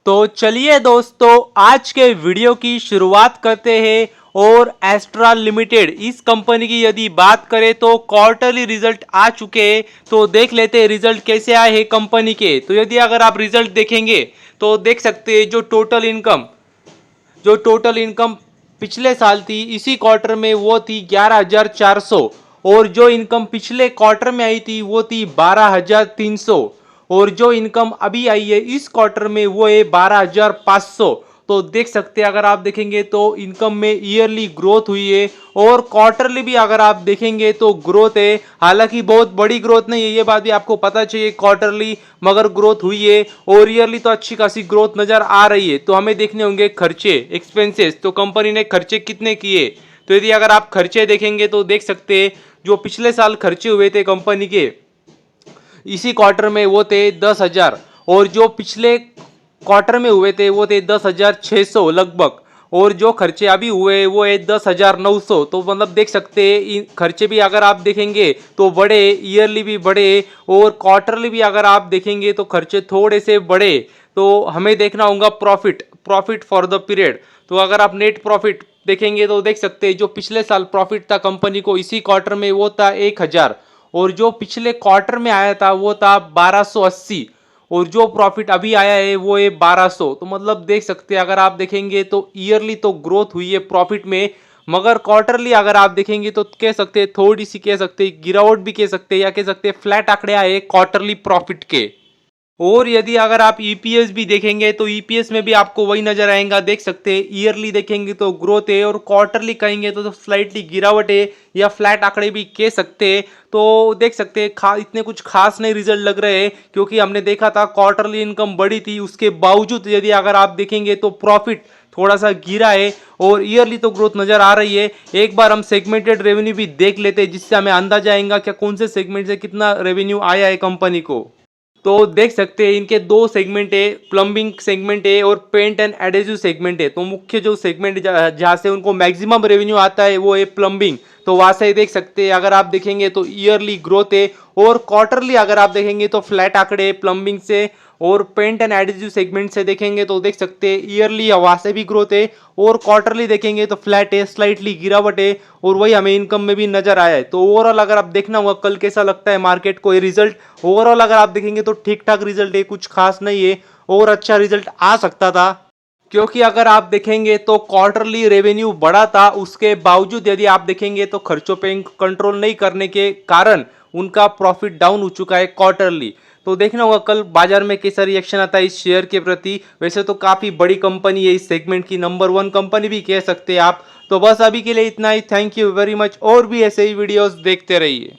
तो चलिए दोस्तों, आज के वीडियो की शुरुआत करते हैं। और एस्ट्रा लिमिटेड इस कंपनी की यदि बात करें तो क्वार्टरली रिजल्ट आ चुके हैं। तो देख लेते हैं रिजल्ट कैसे आए हैं कंपनी के। तो यदि अगर आप रिजल्ट देखेंगे तो देख सकते हैं जो टोटल इनकम पिछले साल थी इसी क्वार्टर में वो थी 11,400। और जो इनकम पिछले क्वार्टर में आई थी वो थी 12,300। और जो इनकम अभी आई है इस क्वार्टर में वो है 12,500। तो देख सकते हैं अगर आप देखेंगे तो इनकम में ईयरली ग्रोथ हुई है और क्वार्टरली भी अगर आप देखेंगे तो ग्रोथ है। हालांकि बहुत बड़ी ग्रोथ नहीं है, ये बात भी आपको पता चाहिए, क्वार्टरली मगर ग्रोथ हुई है और ईयरली तो अच्छी खासी ग्रोथ नजर आ रही है। तो हमें देखने होंगे खर्चे, एक्सपेंसेस, तो कंपनी ने खर्चे कितने किए। तो यदि अगर आप खर्चे देखेंगे तो देख सकते हैं जो पिछले साल खर्चे हुए थे कंपनी के इसी क्वार्टर में वो थे 10,000। और जो पिछले क्वार्टर में हुए थे वो थे 10,600 लगभग। और जो खर्चे अभी हुए वो है 10,900। तो मतलब देख सकते हैं खर्चे भी अगर आप देखेंगे तो बड़े, ईयरली भी बड़े और क्वार्टरली भी अगर आप देखेंगे तो खर्चे थोड़े से बड़े। तो हमें देखना होगा प्रॉफिट फॉर द पीरियड। तो अगर आप नेट प्रॉफिट देखेंगे तो देख सकते हैं जो पिछले साल प्रॉफिट था कंपनी को इसी क्वार्टर में वो था 1,000। और जो पिछले क्वार्टर में आया था वो था 1280। और जो प्रॉफिट अभी आया है वो है 1200। तो मतलब देख सकते हैं अगर आप देखेंगे तो ईयरली तो ग्रोथ हुई है प्रॉफिट में, मगर क्वार्टरली अगर आप देखेंगे तो कह सकते हैं थोड़ी सी, कह सकते हैं गिरावट भी कह सकते हैं, या कह सकते हैं फ्लैट आंकड़े आए क्वार्टरली प्रॉफिट के। और यदि अगर आप ईपीएस भी देखेंगे तो ईपीएस में भी आपको वही नजर आएगा। देख सकते हैं ईयरली देखेंगे तो ग्रोथ है और क्वार्टरली कहेंगे तो स्लाइटली गिरावट है या फ्लैट आंकड़े भी कह सकते हैं। तो देख सकते हैं इतने कुछ खास नहीं रिजल्ट लग रहे हैं, क्योंकि हमने देखा था क्वार्टरली इनकम बड़ी थी, उसके बावजूद यदि अगर आप देखेंगे तो प्रॉफिट थोड़ा सा गिरा है और ईयरली तो ग्रोथ नजर आ रही है। एक बार हम सेगमेंटेड रेवेन्यू भी देख लेते हैं जिससे हमें अंदाजा आएगा क्या कौन से सेगमेंट से कितना रेवेन्यू आया है कंपनी को। तो देख सकते हैं इनके दो सेगमेंट है, प्लम्बिंग सेगमेंट है और पेंट एंड एडेसिव सेगमेंट है। तो मुख्य जो सेगमेंट जहाँ से उनको मैक्सिमम रेवेन्यू आता है वो है प्लम्बिंग। तो वहाँ से देख सकते हैं अगर आप देखेंगे तो ईयरली ग्रोथ है और क्वार्टरली अगर आप देखेंगे तो फ्लैट आंकड़े प्लम्बिंग से। और पेंट एंड एडेसिव सेगमेंट से देखेंगे तो देख सकते हैं ईयरली वहाँ से भी ग्रोथ है और क्वार्टरली देखेंगे तो फ्लैट है, स्लाइटली गिरावट है। और वही हमें इनकम में भी नजर आया है। तो ओवरऑल अगर आप देखना होगा कल कैसा लगता है मार्केट को ये रिजल्ट। ओवरऑल अगर आप देखेंगे तो ठीक ठाक रिजल्ट है, कुछ खास नहीं है और अच्छा रिजल्ट आ सकता था, क्योंकि अगर आप देखेंगे तो क्वार्टरली रेवेन्यू बढ़ा था, उसके बावजूद यदि आप देखेंगे तो खर्चों पे कंट्रोल नहीं करने के कारण उनका प्रॉफिट डाउन हो चुका है क्वार्टरली। तो देखना होगा कल बाजार में कैसा रिएक्शन आता है इस शेयर के प्रति। वैसे तो काफी बड़ी कंपनी है, इस सेगमेंट की नंबर 1 कंपनी भी कह सकते हैं आप। तो बस अभी के लिए इतना ही। Thank you very much. और भी ऐसे ही वीडियोस देखते रहिए।